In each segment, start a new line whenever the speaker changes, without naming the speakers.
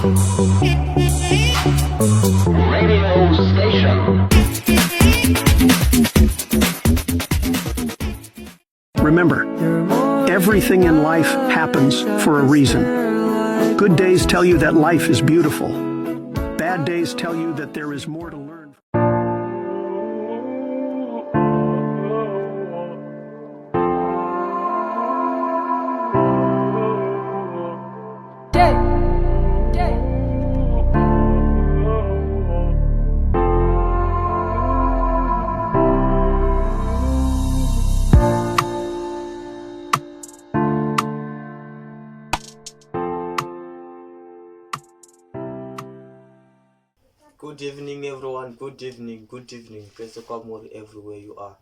Radio station.
Remember, everything in life happens for a reason. Good days tell you that life is beautiful. Bad days tell you that there is more to learn.
Good evening, everyone. Good evening. Praise the Lord everywhere you are.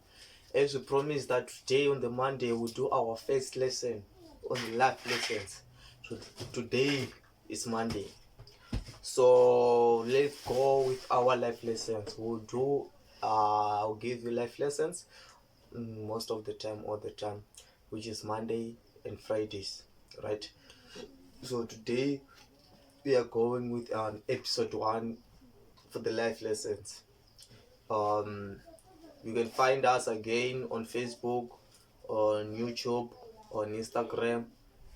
As we promised that today on the Monday we'll do our first lesson on the life lessons. So today is Monday. So let's go with our life lessons. I'll give you life lessons most of the time, all the time, which is Monday and Fridays, right? So today we are going with episode 1 for the life lessons. You can find us again on Facebook, on YouTube, on Instagram,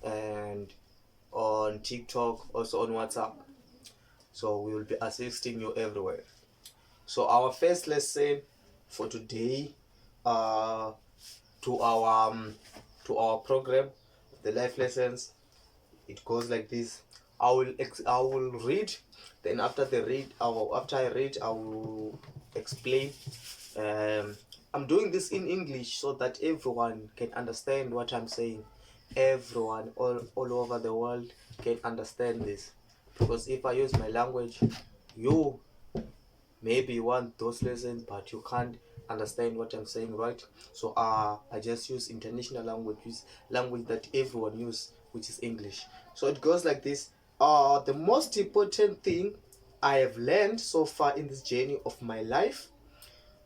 and on TikTok, also on WhatsApp. So we will be assisting you everywhere. So our first lesson for today, to our program, the life lessons, it goes like this. I will read. Then after I read, I will explain. I'm doing this in English so that everyone can understand what I'm saying. Everyone all over the world can understand this. Because if I use my language, you maybe want those lessons, but you can't understand what I'm saying, right? So I just use international language that everyone uses, which is English. So it goes like this. The most important thing I have learned so far in this journey of my life: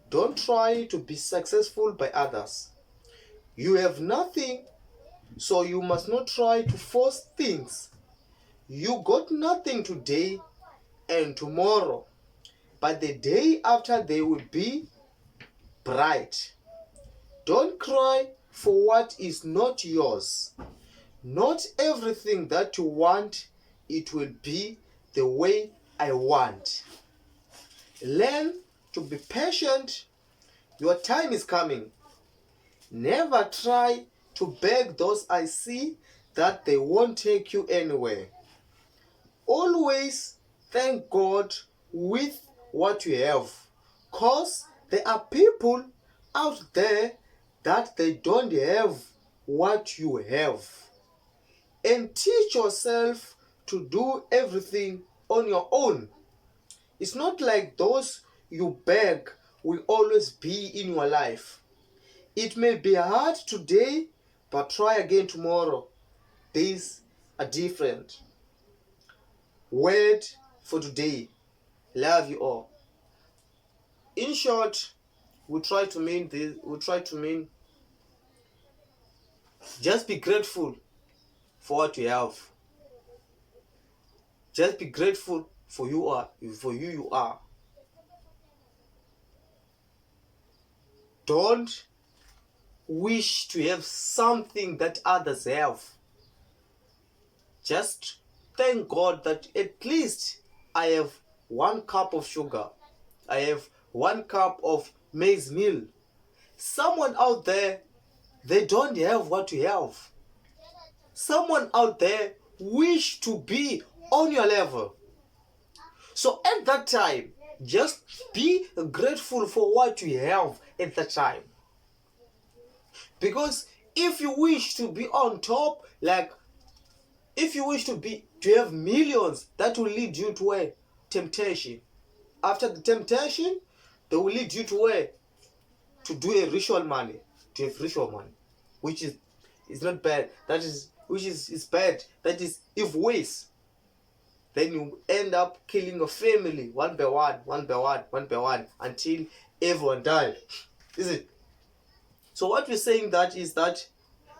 don't try to be successful by others. You have nothing, so you must not try to force things. You got nothing today and tomorrow, but the day after they will be bright. Don't cry for what is not yours. Not everything that you want, it will be the way I want. Learn to be patient. Your time is coming. Never try to beg those I see that they won't take you anywhere. Always thank God with what you have, cause there are people out there that they don't have what you have. And teach yourself to do everything on your own. It's not like those you beg will always be in your life. It may be hard today, but try again tomorrow. These are different. Word for today. Love you all. In short, we try to mean just be grateful for what you have. Just be grateful for who you are. Don't wish to have something that others have. Just thank God that at least I have 1 cup of sugar. I have 1 cup of maize meal. Someone out there, they don't have what you have. Someone out there wish to be on your level. So at that time, just be grateful for what you have at that time. Because if you wish to be on top, like if you wish to have millions, that will lead you to where? Temptation. After the temptation, they will lead you to where? To do a ritual money, to have ritual money, which is not bad. Which is bad. That is evil ways. Then you end up killing a family one by one until everyone died. Is it? So what we're saying that is that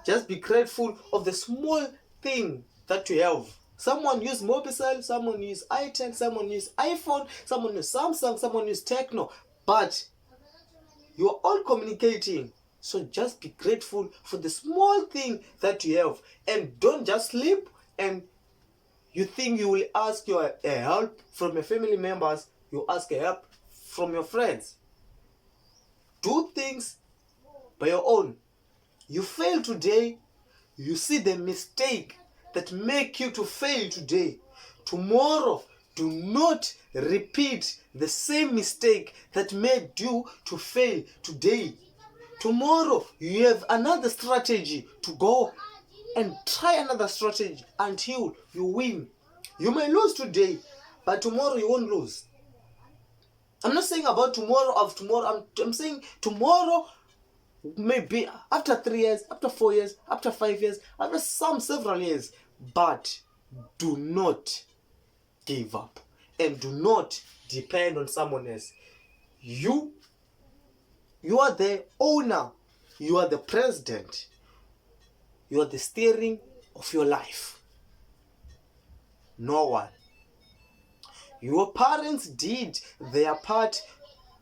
just be grateful of the small thing that you have. Someone use Mobicel, someone use itel, someone use iPhone, someone use Samsung, someone use Techno, but you are all communicating. So just be grateful for the small thing that you have, and don't just sleep and you think you will ask your help from your family members. You ask help from your friends. Do things by your own. You fail today, you see the mistake that make you to fail today. Tomorrow, do not repeat the same mistake that made you to fail today. Tomorrow, you have another strategy to go and try another strategy until you win. You may lose today, but tomorrow you won't lose. I'm not saying about tomorrow of tomorrow. I'm saying tomorrow, maybe after 3 years, after 4 years, after 5 years, after several years. But do not give up and do not depend on someone else. You are the owner. You are the president. You are the steering of your life. No one. Your parents did their part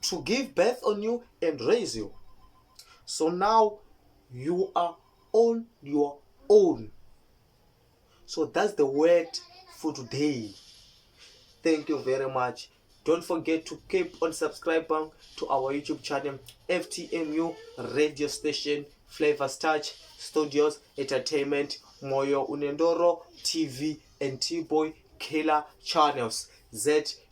to give birth on you and raise you. So now you are on your own. So that's the word for today. Thank you very much. Don't forget to keep on subscribing to our YouTube channel, FTMU Radio Station, Flavors Touch Studios Entertainment, Moyo Unendoro TV, and T-Boy Killer channels.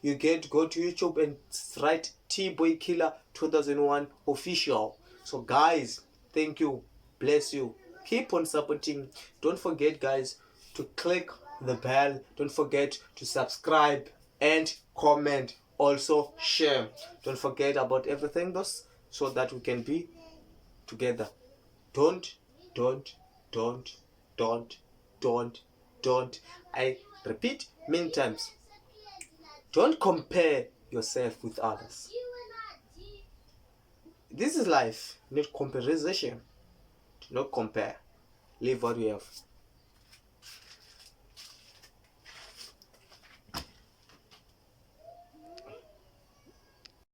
You get go to YouTube and write T-Boy Killer 2001 official. So guys, thank you, bless you, keep on supporting. Don't forget guys to click the bell. Don't forget to subscribe and comment, also share. Don't forget about everything those, so that we can be together. Don't. I repeat many times. Don't compare yourself with others. This is life, not comparison. Do not compare. Live what you have.